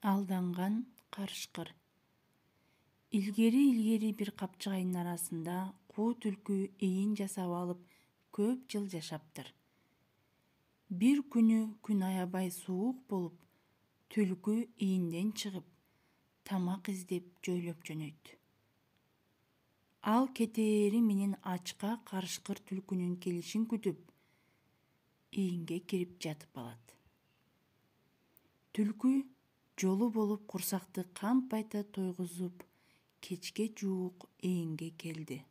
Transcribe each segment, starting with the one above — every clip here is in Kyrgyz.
Алданган карышкыр. Илгери бир капчыгайдын арасында куу түлкү ийин жасап алып көп жыл жашаптыр. Бир күнү күн аябай суук болуп, түлкү ийинден чыгып, тамак издеп жойлоп жөнөйт. Ал кетээри менен ачка карышкыр түлкүнүн келишин күтүп, ийинге кирип жатып алат. Түлкү жолу болуп курсакты кампайта тойгузуп, кечке жуук ийинге келди.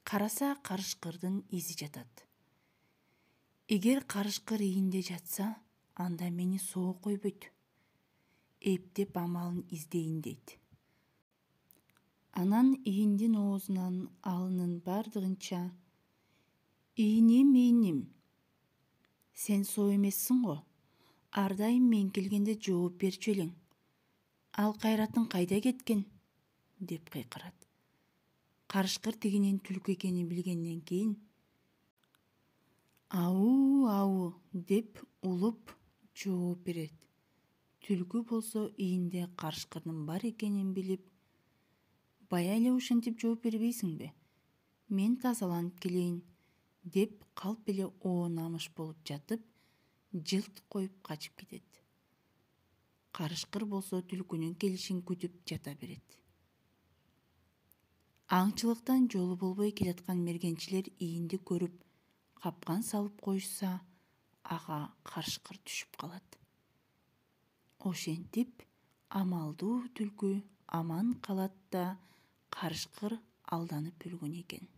Караса, карышкырдын изи жатат. Эгер карышкыр ийинде жатса, анда мени соо койбойт. Эптеп амалын издейин дейт. Анан ийиндин оозунан алынын бардыгынча: «Ийиним, сен соо эмессиң го? Ар дайым мен келгенде жооп берчү элең. Ал кайратын кайда кеткен?» деп кыйкырат. Карышкыр тигинин түлкү экенин билгенден кийин: «Ау» деп улуп жооп берет. Түлкү болсо ийинде карышкырдын бар экенин билип: «Бая эле ошентип жооп бербейсиңби? Мен тазаланып келейин» деп калп эле оонамыш болуп жатып, жылт коюп качып кетет. Карышкыр болсо түлкүнүн келишин күтүп жата берет. Аңчылыктан жолу болбой келаткан мергенчилер ийинди көрүп, капкан салып коюшса, ага карышкыр түшүп калат. Ошентип амалдуу түлкү аман калат да карышкыр алданып өлгөн экен.